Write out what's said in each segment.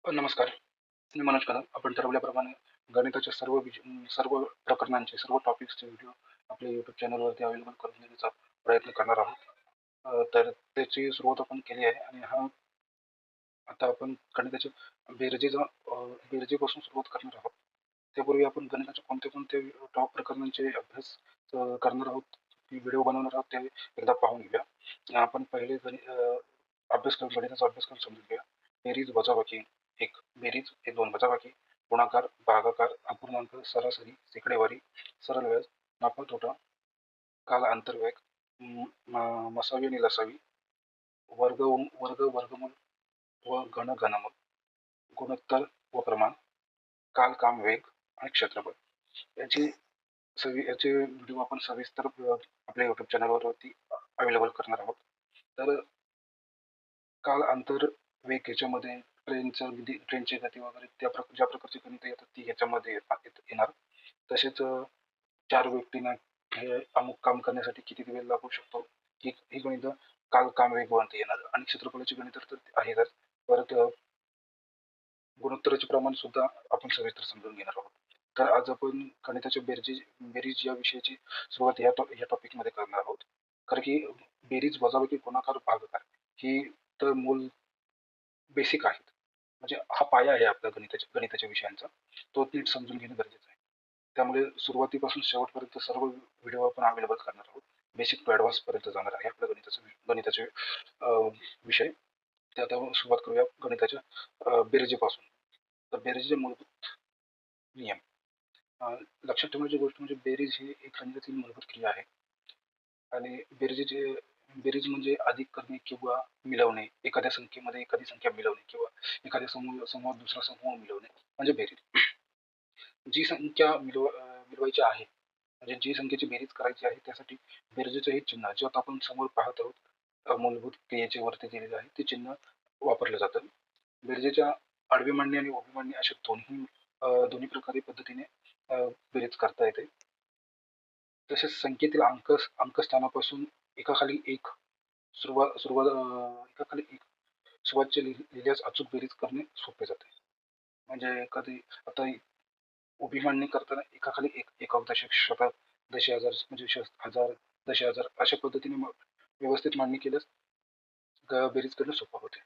नमस्कार. मी मनोज कदम. आपण ठरवल्याप्रमाणे गणिताच्या सर्व प्रकरणांचे, सर्व टॉपिक्सचे व्हिडिओ आपल्या YouTube चॅनलवरती अवेलेबल करून देण्याचा प्रयत्न करणार आहोत. तर त्याची सुरुवात आपण केली आहे आणि आता आपण गणिताच्या बेरजेपासून सुरुवात करणार आहोत. त्यापूर्वी आपण गणिताच्या कोणत्या टॉप प्रकरणांचे अभ्यास करणार आहोत, व्हिडिओ बनवणार आहोत, ते एकदा पाहून घेऊया. आपण पहिले गणिताचा अभ्यासक्रम समजून घेऊया. बेरीज, वजाबाकी, एक बेरीज, हे दोन वजाबाकी, गुणाकार, भागाकार, अपूर्णांक, सरासरी, शेकडेवारी, सरळ व्याज, नफा तोटा, काल आंतरवेग, मसावी आणि लसावी, वर्गमूल व घनमूल, गुणोत्तर व प्रमाण, काल, काम, वेग आणि क्षेत्रफळ याची याचे व्हिडिओ आपण सविस्तर आपल्या युट्यूब चॅनलवरती अवेलेबल करणार आहोत. तर काल, अंतर, वेग याच्यामध्ये ट्रेनची गती वगैरे ज्या प्रकारची गणितं येतात ती याच्यामध्ये येणार. तसेच 4 व्यक्तींना हे अमुक काम करण्यासाठी किती वेळ लागू शकतो ही गणितं काल, काम, वेग वरती येणार आणि क्षेत्रफळाची गणितं तर आहेतच. परत गुणोत्तराचे प्रमाण सुद्धा आपण सविस्तर समजून घेणार आहोत. तर आज आपण गणिताच्या बेरीज या विषयाची सुरुवात या टॉपिकमध्ये करणार आहोत. कारण की बेरीज, वजाबाकी, गुणाकार, भागाकार ही तर मूळ बेसिक आहेत. म्हणजे हा पाया आहे आपल्या गणिताच्या विषयांचा. तो नीट समजून घेणं गरजेचं आहे. त्यामुळे सुरुवातीपासून शेवटपर्यंत सर्व व्हिडिओ आपण अवेलेबल करणार आहोत. बेसिक टू ॲडव्हान्स पर्यंत जाणार आहे आपल्या गणिताचे विषय. ते आता सुरुवात करूया गणिताच्या बेरजेपासून. तर बेरजेचे मूलभूत नियम. लक्षात ठेवण्याची गोष्ट म्हणजे बेरीज ही एक गणितातील मूलभूत क्रिया आहे आणि बेरीज म्हणजे अधिक करणे किंवा मिळवणे, एखाद्या संख्येमध्ये एखादी संख्या मिळवणे किंवा एखाद्या समूहात दुसरा समूह मिळवणे म्हणजे बेरीज. जी संख्या मिळवायची आहे, म्हणजे जी संख्येची बेरीज करायची आहे त्यासाठी बेरजेचे हे चिन्ह जे आता आपण समोर पाहत आहोत, मूलभूत क्रियेचे वरती दिलेले आहे ते चिन्ह वापरलं जातं. बेरजेच्या आडवी मांडणी आणि उभी मांडणी अशा दोन्ही प्रकारे पद्धतीने बेरीज करता येते. तसेच संख्येतील अंकस्थानापासून एकाखाली एक सुरुवात सुरुवात एकाखाली एक सुरुवातचे लिहिल्यास अचूक बेरीज करणे सोपे जाते. म्हणजे कधी आता उभी मांडणी करताना एकाखाली एक, एकावर दशक, शतक, दशहजार म्हणजे हजार, दशहजार अशा पद्धतीने व्यवस्थित मांडणी केल्यास बेरीज करणं सोपं होते.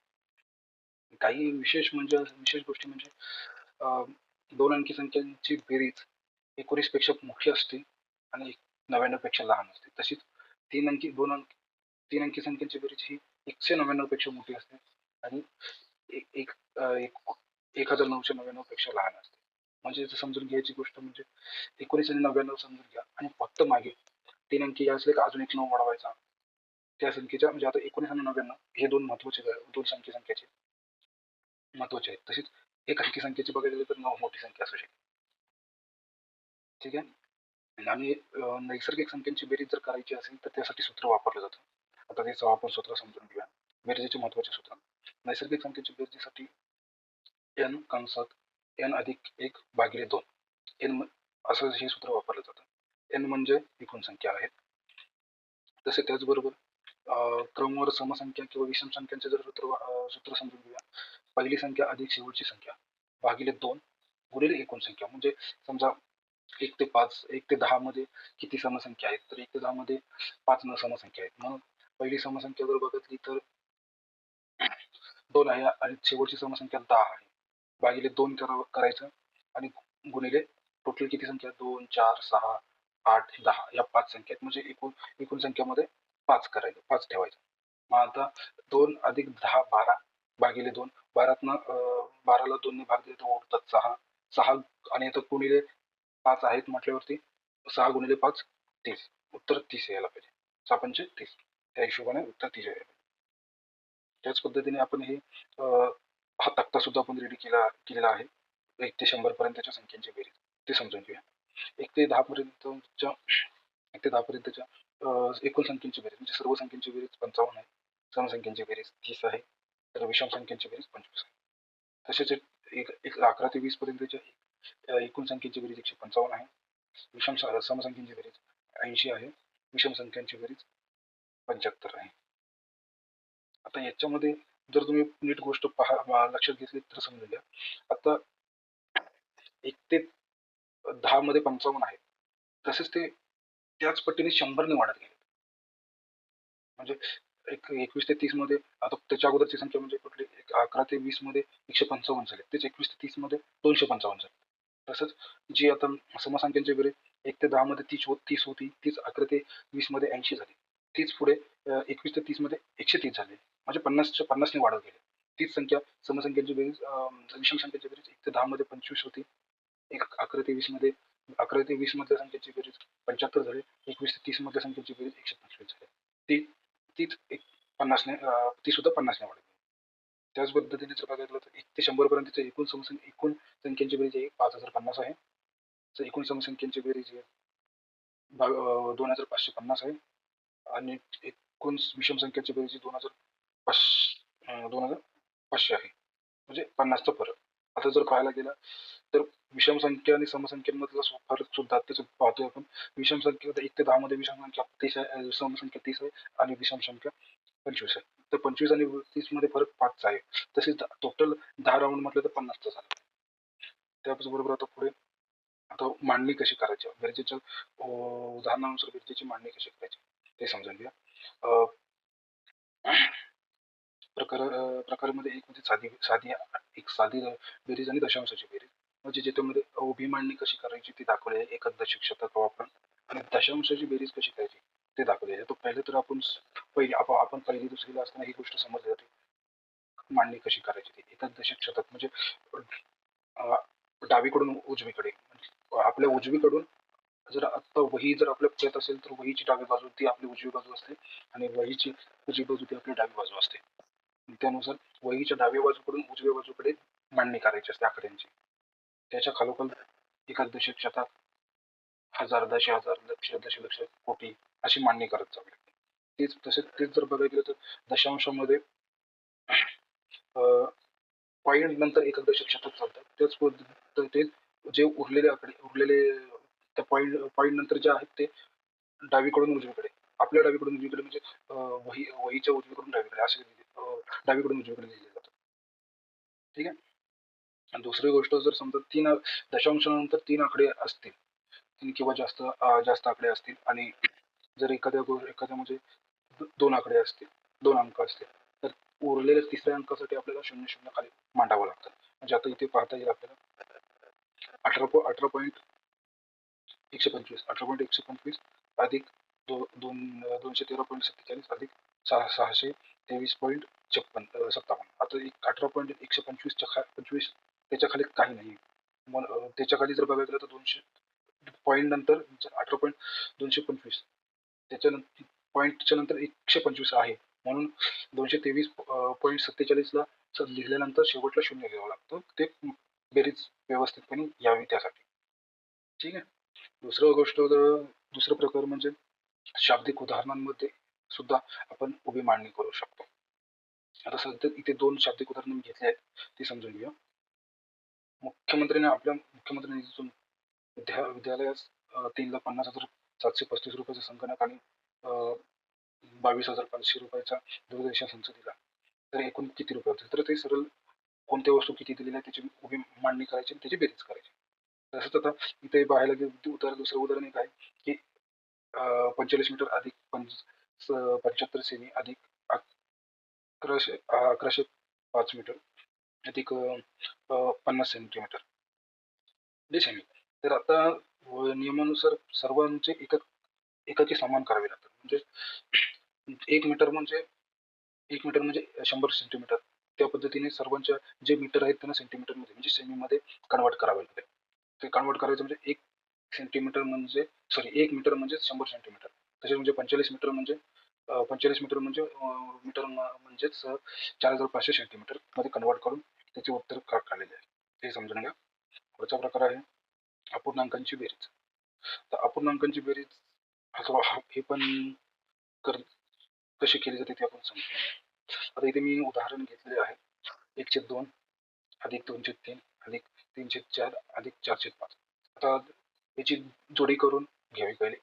काही विशेष गोष्टी म्हणजे दोन अंकी संख्यांची बेरीज 19 पेक्षा मोठी असते आणि 99 पेक्षा लहान असते. तशीच तीन अंकी संख्यांची बेरीज ही 199 पेक्षा मोठी असते आणि एक एक अ, एक 1999 पेक्षा लहान असते. म्हणजे समजून घ्यायची गोष्ट म्हणजे 19 आणि 99 समजून घ्या आणि फक्त मागे 3 अंकी असले का अजून एक 9 वाढवायचा. त्या संख्येच्या म्हणजे आता 19 आणि 99 हे 2 महत्वाचे 2 संख्येचे महत्वाचे आहेत. तसेच एक अंकी संख्येची बघायला गेलं तर 9 मोठी संख्या असू शकते. ठीक आहे. आणि नैसर्गिक संख्यांची बेरीज जर करायची असेल तर त्यासाठी सूत्र वापरलं जातं. आता त्याचं आपण सूत्र समजून घेऊया. बेरजेचे महत्वाचे सूत्र. नैसर्गिक संख्येच्या बेरजेसाठी n कंसात n अधिक 1 भागिले 2 असं हे सूत्र वापरलं जातं. n म्हणजे एकूण संख्या आहेत. तसे त्याचबरोबर क्रमवार समसंख्या किंवा विषम संख्यांचे जर सूत्र समजून घेऊया. पहिली संख्या अधिक शेवटची संख्या भागिले 2 गुणिले एकूण संख्या. म्हणजे समजा 1 ते 10 मध्ये किती समसंख्या आहेत, तर 1 ते 10 मध्ये 5 समसंख्या आहेत. म्हणून पहिली समसंख्या जर बघितली तर 2 आहे आणि शेवटची समसंख्या 10 आहे. भागिले 2 करायचं आणि गुणिले टोटल किती संख्या 2, 4, 6, 8, 10 या 5 संख्या आहेत. म्हणजे एकूण संख्यामध्ये 5 करायचं, 5 ठेवायचं. मग आता 2 अधिक 10 12 भागिले 2. 12ला 2 ने भाग दिले तर उरतात 6. 6 आणि आता गुणिले 5 आहेत म्हटल्यावरती 6 गुणिले 5 30. उत्तर 30 यायला पाहिजे. 6 पंचे 30. त्या हिशोबाने उत्तर 30 यायला पाहिजे. त्याच पद्धतीने आपण हा तक्ता सुद्धा आपण रेडी केलेला आहे. 1 ते 100 पर्यंतच्या संख्यांची बेरीज ते समजून घेऊया. 1 ते 10 पर्यंतच्या 1 ते 10 पर्यंतच्या एकूण संख्यांची बेरीज म्हणजे सर्व संख्यांची बेरीज 55 आहे. समसंख्यांची बेरीज 30 आहे. तर विषम संख्यांची बेरीज 25 आहे. तसेच एक 11 ते 20 पर्यंतच्या एकूण संख्येची बेरीज 155 आहे. समसंख्यांची बेरीज 80 आहे. विषम संख्यांची बेरीज 75 आहे. आता याच्यामध्ये जर तुम्ही नीट गोष्ट लक्षात घेतली तर समजून घ्या. आता 1 ते 10 मध्ये 55 आहे. तसेच ते त्याच पटीने 100 ने वाढत गेले. म्हणजे 21 ते 30 मध्ये आता त्याच्या अगोदरची संख्या म्हणजे कुठली? 11 ते 20 मध्ये 155 झाले. तेच 21 ते 30 मध्ये 255 झाले. तसंच जी आता समसंख्यांची बेरीज 1 ते 10 मध्ये 30 होती. तीच 11 ते 20 मध्ये 80 झाली. तीच पुढे 21 ते 30 मध्ये 130 झाली. म्हणजे 50च्या 50 ने वाढत गेली. तीच संख्या समसंख्यांची बेरीज विषम संख्यांची बेरीज 1 ते 10 मध्ये 25 होती. 11 ते 20 मध्ये 11 ते 20 मधल्या संख्येची बेरीज 75 झाली. 21 ते 30 मधल्या संख्येची बेरीज 125 झाली. ती तीच एक 50 ने ती सुद्धा 50 ने वाढत गेली. त्याच पद्धतीने जर बघितलं तर 1 ते 100 पर्यंतचे एकूण संख्यांची बेरीज आहे 5050 आहे. तर एकूण समसंख्यांची बेरीज आहे 2550 आहे आणि एकूण विषम संख्यांची बेरीज 2500 आहे. म्हणजे 50चा फरक. आता जर पाहायला गेलं तर विषम संख्या आणि समसंख्यांमधला फरक सुद्धा त्याच्यात पाहतोय आपण. विषम संख्या 1 ते 10 मध्ये विषम संख्या 30 आहे, समसंख्या 30 आहे आणि विषम संख्या 25 आहे. तर 25 आणि 30 मध्ये फरक 5 आहे. तसेच टोटल 10 राउंड म्हटलं तर 50चा झाला. त्याचबरोबर आता पुढे आता मांडणी कशी करायची? बेरजेच्या उदाहरणानुसार बेरजेची मांडणी कशी करायची ते समजून घ्या. अ, प्रकारामध्ये एक म्हणजे साधी बेरीज आणि दशांशाची बेरीज. म्हणजे ज्याच्यामध्ये उभी मांडणी कशी करायची ती दाखवली आहे. एकच दशक शतक वापरून आणि दशांशाची बेरीज कशी करायची ते दाखवले आहे. तर पहिले तर आपण पहिली दुसरीला असताना ही गोष्ट समजली जाते. मांडणी कशी करायची ती. एकच दशक शतक म्हणजे अ, डावीकडून उजवीकडे. म्हणजे आपल्या उजवीकडून जर आता वही जर आपल्या पुढ्यात असेल तर वहीची डावी बाजू ती आपली उजवी बाजू असते आणि वहीची उजवी बाजू ती आपली डावी बाजू असते. त्यानुसार वहीच्या डाव्या बाजूकडून उजव्या बाजूकडे मांडणी करायची असते आकड्यांची. त्याच्या खालोखाल एकाच दशक, शतक, हजार, दश हजार, लक्ष, दशलक्ष, कोटी अशी मांडणी करत जावी लागते. तेच जर बघायला गेलं तर दशांशामध्ये पॉइंट नंतर एकच दशक शतक चालतात. त्याच पद्धतीने ते जे उरलेले त्या पॉइंट नंतर जे आहेत ते डावीकडून उजवीकडे. आपल्या डावीकडून उजवीकडे म्हणजे वहीच्या उजवीकडून डावीकडे असे डावीकडून उजवीकडे लिहिले जातात. ठीक आहे. आणि दुसरी गोष्ट जर समजा 3 दशांशानंतर 3 आकडे असतील, 3 किंवा जास्त आकडे असतील आणि जर एखाद्या म्हणजे 2 आकडे असतील, 2 अंक असतील, तर उरलेल्या तिसऱ्या अंकासाठी आपल्याला 00 खाली मांडावं लागतं. म्हणजे आता इथे पाहता येईल आपल्याला 18.125 अधिक 213.47 अधिक 623.57. आता 18.125 त्याच्या खाली काही नाही. त्याच्या खाली जर बघायला गेलं तर 200 पॉईंट नंतर 18.225 त्याच्यानंतर पॉईंटच्या नंतर 125 आहे. म्हणून 223.47 ला लिहिल्यानंतर शेवटला 0 घ्यावं लागतं. ते बेरीज व्यवस्थितपणे यावी त्यासाठी. ठीक आहे. दुसरा प्रकार म्हणजे शाब्दिक उदाहरणांमध्ये सुद्धा आपण उभी मांडणी करू शकतो. आता सध्या इथे 2 शाब्दिक उदाहरणं मी घेतली आहेत, ती समजून घेऊया. मुख्यमंत्री निधीतून विद्यालयास 3,50,735 रुपयाचा संगणक आणि 22,500 रुपयाचा दूरदर्शन संच दिला. तर एकूण किती रुपये होतील? तर ते सरळ कोणत्या वस्तू किती दिलेल्या त्याची उभी मांडणी करायची आणि त्याची बेरीज करायची. तसंच आता इथे पाहायला गेलं दुसरं उदाहरण एक आहे की 45 मीटर अधिक 75 सेमी अधिक 1105 मीटर अधिक 50 सेंटीमीटर सेमी. तर आता नियमानुसार सर्वांचे एकाची समान करावे लागतात. म्हणजे 1 मीटर म्हणजे 100 सेंटीमीटर. त्या पद्धतीने सर्वांच्या जे मीटर आहेत त्यांना सेंटीमीटरमध्ये म्हणजे सेमीमध्ये कन्व्हर्ट करावे लागेल. ते कन्व्हर्ट करायचं म्हणजे 1 सेंटीमीटर म्हणजे 1 मीटर म्हणजे 100 सेंटीमीटर. तसे म्हणजे 45 मीटर म्हणजे 45 मीटर म्हणजे म्हणजेच 4,500 सेंटीमीटर मध्ये कन्व्हर्ट करून त्याचे उत्तर काढलेले आहे. हे समजून घ्या. पुढचा प्रकार आहे अपूर्णांकांची बेरीज. तर अपूर्णांकांची बेरीज हे पण कशी केली जाते ते आपण समजून घेऊ. आता इथे मी उदाहरण घेतलेले आहे. 1/2 अधिक 2/3 अधिक 3/4 अधिक 4/5. आता याची जोडी करून घ्यावी पहिले.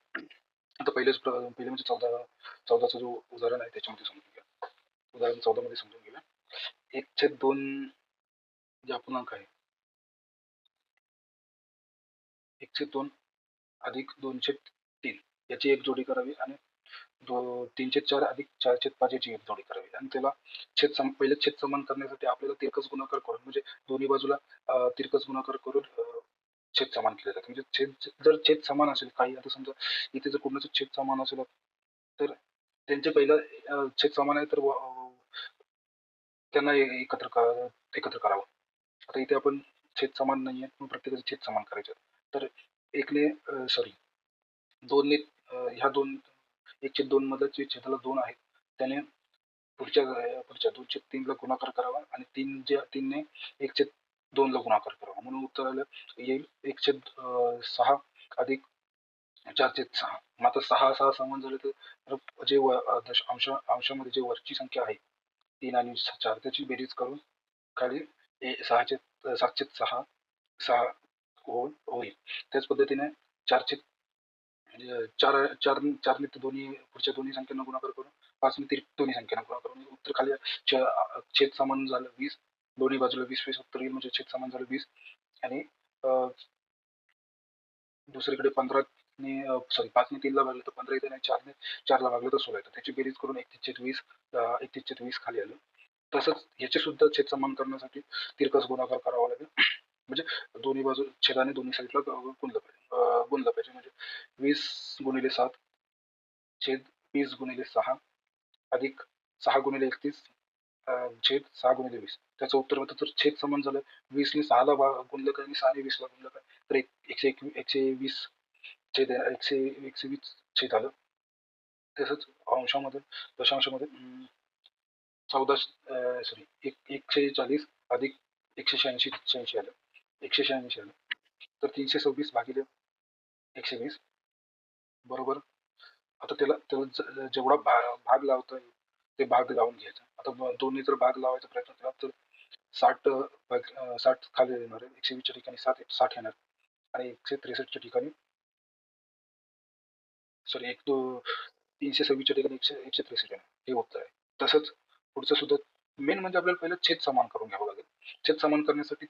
आता पहिले म्हणजे 14चं जो उदाहरण आहे त्याच्यामध्ये समजून घ्या. उदाहरण 14 मध्ये समजून घेऊया. 1/2 जे अपूर्णांक आहे, 1/2 अधिक 2/3 याची एक जोडी करावी आणि 3/4 अधिक 4/5 याची एक जोडी करावी आणि त्याला पहिले छेद समान करण्यासाठी आपल्याला तिरकस गुणाकार करून म्हणजे दोन्ही बाजूला तिरकस गुणाकार करून छेद समान केले जातात. म्हणजे जर छेद समान असेल, काही आता समजा इथे जर कोणाचं छेद समान असेल तर त्यांचे पहिलं छेद समान आहे तर त्यांना एकत्र करावं. आता इथे आपण छेद समान नाहीये, पण प्रत्येकाचे छेद समान करायचे आहेत. तर एकने सॉरी 2ने ह्या 2 1/2 मधलं जे छेदाला 2 आहेत, त्याने पुढच्या 2/3 ला गुणाकार करावा आणि 3 ने 1/2 ला गुणाकार करावा. म्हणून उत्तर आलं येईल 1/6 अधिक 4/6. मग आता 6, 6 समान झाले तर जे अंशामध्ये जे वरची संख्या आहे 3 आणि 4 त्याची बेरीज करून खाली 7/6 6 होईल. त्याच पद्धतीने 4 म्हणजे 4ने दोन्ही पुढच्या दोन्ही संख्यांना गुणाकार करून 5ने दोन्ही संख्यांना गुणाकार करून उत्तर खाली छेद समान झालं 20. दोन्ही बाजूला 20 उत्तर येईल म्हणजे छेद समान झालं 20 आणि दुसरीकडे 15ने सॉरी 5ने 3 ला भागलं तर 15 येतं आणि 4ने 4 ला भागलं तर 16 येतं. त्याची बेरीज करून 31/20 31/20 खाली आलं. तसंच याचे सुद्धा छेद समान करण्यासाठी तिरकस गुणाकार करावा लागेल. म्हणजे दोन्ही बाजू छेदाने दोन्ही साईडला गुणलं पाहिजे म्हणजे 20 × 7 छेद 20 × 6 अधिक 6 × 31 छेद 6 × 20. त्याचं उत्तर होतं तर छेद समान झालं 20ने 6 ला गुणलं काय आणि 6ने 20 ला गुणलं काय तर 120 छेद 120 छेद आलं. तसंच अंशामध्ये दशांशामध्ये 140 अधिक 186 आलं. 186 आलं. तर 326 भागिले 120 बरोबर. आता त्याला त्याला जेवढा भाग लावता येईल ते भाग लावून घ्यायचा. आता दोन्ही जर भाग लावायचा प्रयत्न केला तर 60 खाली येणार आहे. 120च्या ठिकाणी 60 येणार आणि 163च्या ठिकाणी सॉरी 326च्या ठिकाणी 163 येणार. हे उत्तर आहे. तसंच पुढचं सुद्धा मेन म्हणजे आपल्याला पहिलं छेद समान करून घ्यावं लागेल. छेद समान करण्यासाठी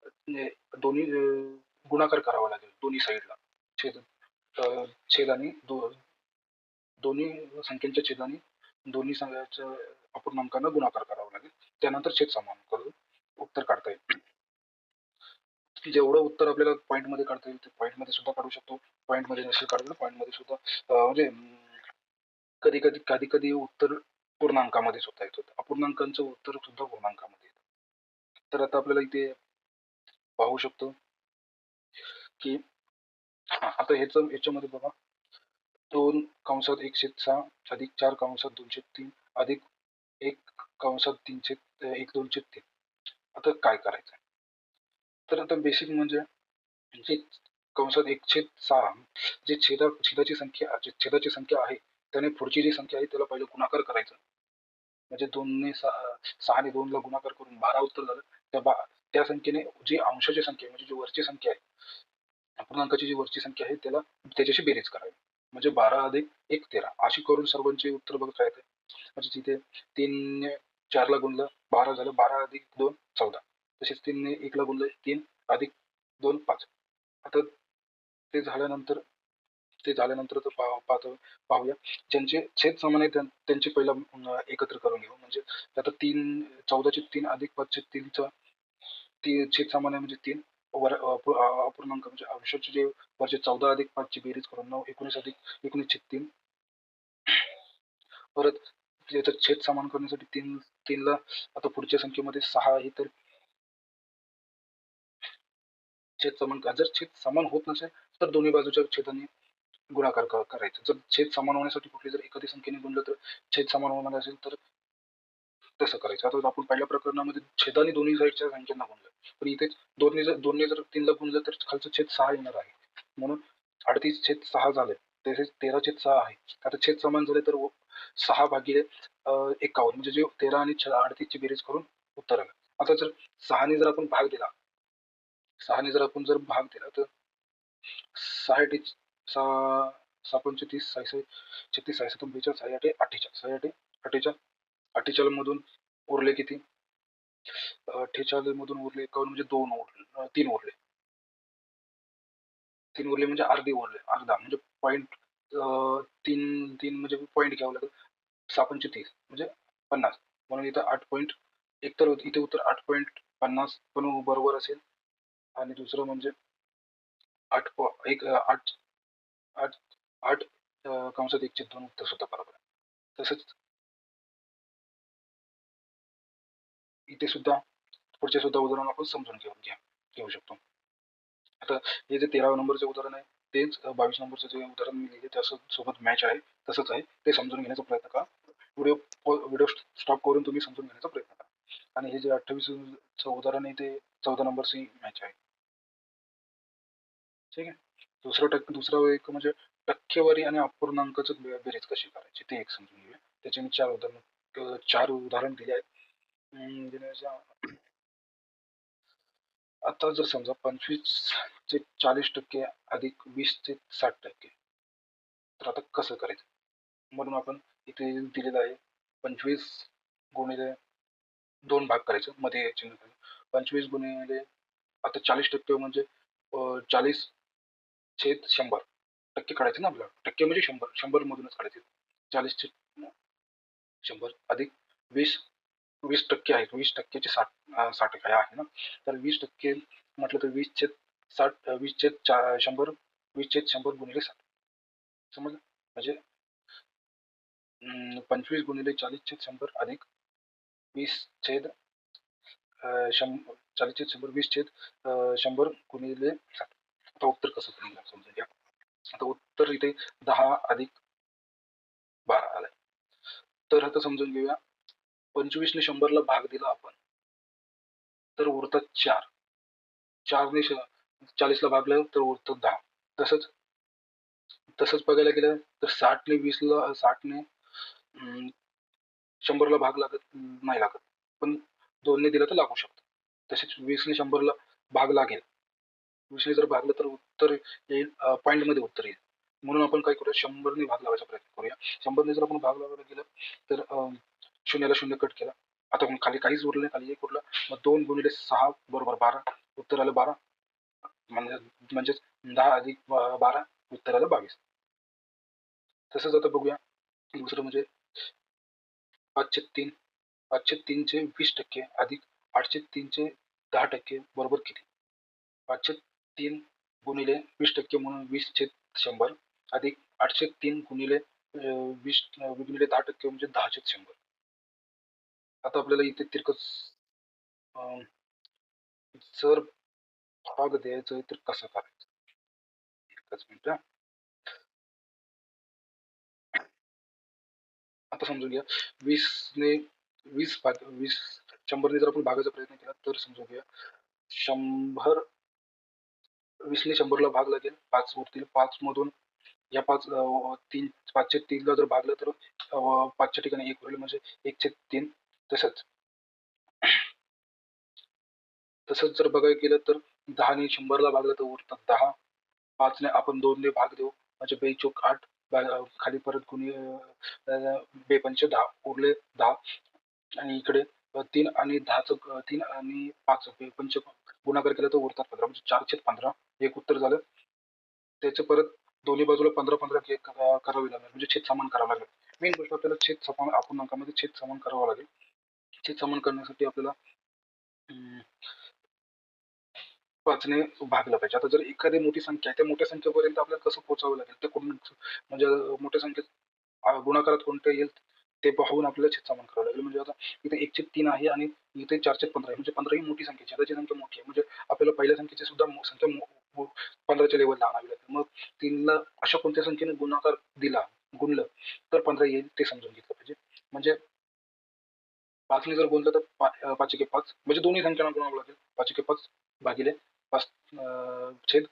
म्हणजे दोन्ही गुणाकार करावा लागेल दोन्ही साईडला. छेद छेद आणि दोन्ही संख्यांच्या छेदाने दोन्ही अपूर्णांकांना गुणाकार करावा लागेल. त्यानंतर छेद समान करून उत्तर काढता येईल. जेवढं उत्तर आपल्याला पॉईंट मध्ये काढता येईल ते पॉईंट मध्ये सुद्धा काढू शकतो. पॉईंट मध्ये नसेल काढलं पॉईंट मध्ये सुद्धा म्हणजे कधी कधी उत्तर पूर्णांकामध्ये सुद्धा येतं. अपूर्णांकांचं उत्तर सुद्धा पूर्णांकामध्ये येतं. तर आता आपल्याला इथे पाहू शकतो की आता याच्यामध्ये बघा 2 कंसात 1/6 अधिक 4 कंसात 2/3 अधिक 1 कंसात 3 आता काय करायचं? तर आता बेसिक म्हणजे जे कंसात 1/6 जे छेदाची संख्या आहे त्याने पुढची जी संख्या आहे त्याला पहिलं गुणाकार करायचा. म्हणजे 6ने 2 ला गुणाकार करून 12 उत्तर झालं. त्या संख्येने जी अंशाची संख्या आहे म्हणजे जी वरची संख्या आहे अपूर्णांकाची जी वरची संख्या आहे त्याच्याशी बेरीज करावी. म्हणजे 12 अधिक 1 13 अशी करून सर्वांचे उत्तर बघत राहायचे. म्हणजे तिथे 3ने 4 ला गुणलं 12 झालं. 12 अधिक 2 14. तसेच 3ने 1 ला गुणलं 3 अधिक 2 5. आता ते झाल्यानंतर पाहूया ज्यांचे छेद समान आहे त्यांचे पहिला एकत्र करून घेऊ. म्हणजे आता 14/3 अधिक 5/3 छेद समान आहे म्हणजे 3 अपूर्णांक म्हणजे अंशाचे जे वरचे 14 अधिक 5 ची बेरीज करून 9 19 अधिक 19/3 परत याचा छेद समान करण्यासाठी 3 ला आता पुढच्या संख्येमध्ये 6 आहे तर जर छेद समान होत नसेल तर दोन्ही बाजूच्या छेदाने गुणाकार करायचा. जर छेद समान होण्यासाठी कुठली जर एखादी संख्येने गुणलं तर छेद समान होणार असेल तर तसं करायचं. आता आपण पहिल्या प्रकरणामध्ये छेदाने दोन्ही साईडच्या संख्यांना गुणलं. पण इथे 2ने जर 3 ला गुणलं तर खालचं छेद 6 येणार आहे. म्हणून 38/6 झाले. तसेच 13/6 आहे. आता छेद समान झाले तर 6 भागिले 51 म्हणजे जे 13 आणि 38 ची बेरीज करून उत्तर आलं. आता जर 6ने जर आपण भाग दिला 6ने जर आपण भाग दिला तर 6 6 पंचे 30 6 36 6 बेचाळीस 6 48 48 6 48 मधून उरले किती? 48 मधून उरले 51 म्हणजे 2 उरले, 3 उरले. 3 उरले म्हणजे अर्धे उरले. अर्धा म्हणजे पॉइंट 3 म्हणजे पॉइंट घ्यावं लागेल. 6 30 म्हणजे 50. म्हणून इथं 8 एक तर इथे उत्तर 8.50 पण बरोबर असेल आणि दुसरं म्हणजे 8 एक 8 8 8 कंसात 1/2 उत्तर सुद्धा बरोबर आहे. तसंच इथे सुद्धा पुढचे सुद्धा उदाहरण आपण समजून घेऊ शकतो. आता हे जे 13व्या नंबरचे उदाहरण आहे, तेच 22 नंबरचं जे उदाहरण मी लिहिले त्या सोबत मॅच आहे, तसंच आहे. ते समजून घेण्याचा प्रयत्न करा. व्हिडिओ स्टॉप करून तुम्ही समजून घेण्याचा प्रयत्न करा. आणि हे जे 28चं उदाहरण आहे ते 14 नंबरची मॅच आहे. ठीक आहे. दुसरा एक म्हणजे टक्केवारी आणि अपूर्णांकाचं बेरीज कशी करायची ते एक समजून घेऊया. त्याचे मी 4 उदाहरण दिले आहेत. आता जर समजा 25 चे 40% अधिक 20 चे 60%, तर आता कसं करायचं? म्हणून आपण इथे दिलेलं आहे 25 गुणिले 2 भाग करायचं, मध्ये चिन्ह घालून. 25 गुणिले आता 40% म्हणजे 40/100 काढायचे ना आपल्याला. टक्के म्हणजे 100 मधूनच काढायचे. 40 100 अधिक 20 20% आहे. 20% चे 60 काय आहे ना? तर 20% म्हटलं तर 20/60 20/100 20/100 गुणिले 60. समजलं? म्हणजे 25 गुणिले 40/100 अधिक 20/100 40/100 20/100 गुणिले 60. आता उत्तर कसं निघणार समजून घ्या. आता उत्तर इथे 10 अधिक 12 आलंय. तर आता समजून घेऊया 25 ने 100 ला भाग दिला आपण तर उरतात 4. 4 ने 40 ला भागलं तर उरतं 10. तसंच तसंच बघायला गेलं तर 60 ने 20 ला 60 ने 100 ला भाग नाही लागत. पण 2 ने दिलं तर लागू शकतं. तसेच 20 ने 100 ला भाग लागेल. 20 ने जर भागलं तर उत्तर येईल पॉइंट मध्ये उत्तर येईल. म्हणून आपण काय करूया 100 ने भाग लावायचा प्रयत्न करूया. 100 ने जर आपण भाग लावायला गेलं तर 0ला 0 कट केला. आता खाली काहीच उरलं नाही, खाली 1 उरला. मग 2 गुणिले 6 बरोबर 12. उत्तर आलं 12. म्हणजेच 10 अधिक 12 उत्तर आलं 22. तसंच आता बघूया दुसरं म्हणजे 5/3 5/3 चे 20% अधिक 8/3 चे 10% बरोबर किती? 5/3 गुणिले 20% म्हणून 20/100 अधिक 8/3 गुणिले 20 गुणिले 10% म्हणजे 10/100. आता आपल्याला इथे तिरकस जर भाग द्यायचा आहे तर कसं करायचं? एकच मिनिट. आता समजून घ्या 20 ने 100 ने जर आपण भागायचा प्रयत्न केला तर समजून घ्या 100 20 ने 100 ला भाग लागेल 5 उरतील 5 मधून या 5/3 ला जर भागलं तर 5च्या ठिकाणी 1 उरले म्हणजे 1/3. तसंच तसंच जर बघायला गेलं तर 10 ने 100 ला भागलं तर उरतात 10. 5 ने आपण 2 ने भाग देऊ म्हणजे 2 चोक 8. खाली परत गुणी 2 10 उरले 10 आणि इकडे 3 आणि 10चं 3 आणि 5 पंच गुणाकार केला तर उरतात 15 म्हणजे 4/15 एक उत्तर झालं. त्याचं परत दोन्ही बाजूला 15-15 करावे लागणार म्हणजे छेद समान करावं लागेल. मेन गोष्ट आपल्याला छेद समान अपूर्णांकामध्ये छेद समान करावं लागेल. छेद समान करण्यासाठी आपल्याला 5 ने भागलं पाहिजे. आता जर एखादी मोठी संख्या आहे, त्या मोठ्या संख्येपर्यंत आपल्याला कसं पोहोचावं लागेल? ते कुठून म्हणजे मोठ्या संख्येत गुणाकारात कोणतं येईल ते पाहून आपल्याला छेद समान करावं लागेल. म्हणजे आता इथे 1/3 आहे आणि इथे 4/15 आहे. म्हणजे 15 ही मोठी संख्या आहे. छेदाची संख्या मोठी आहे. म्हणजे आपल्याला पहिल्या संख्येची सुद्धा संख्या 15च्या लेव्हलला आणावी लागेल. मग 3ला अशा कोणत्या संख्येने गुणाकार दिला, गुणलं तर 15 येईल ते समजून घेतलं पाहिजे. म्हणजे 5 ने जर गुणलं तर 5 म्हणजे दोन्ही संख्यांना गुणावं लागेल. 5 भागिले 5 छेद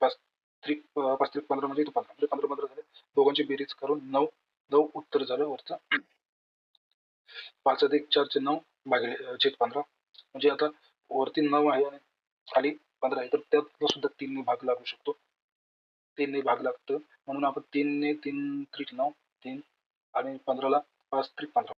5 त्रिक 5 त्रिक 15 म्हणजे इथं 15 म्हणजे 15 झाले. दोघांची बेरीज करून 9 9 उत्तर झालं वरचं. 5 अधिक 4 चे 9 भागिले छेद 15 म्हणजे आता वरती 9 आहे आणि खाली 15 आहे तर त्यात सुद्धा 3 ने भाग लागू शकतो. 3 ने भाग लागतं म्हणून आपण 3 ने 3 त्रिक 9 3 आणि 15ला 5 त्रिक 15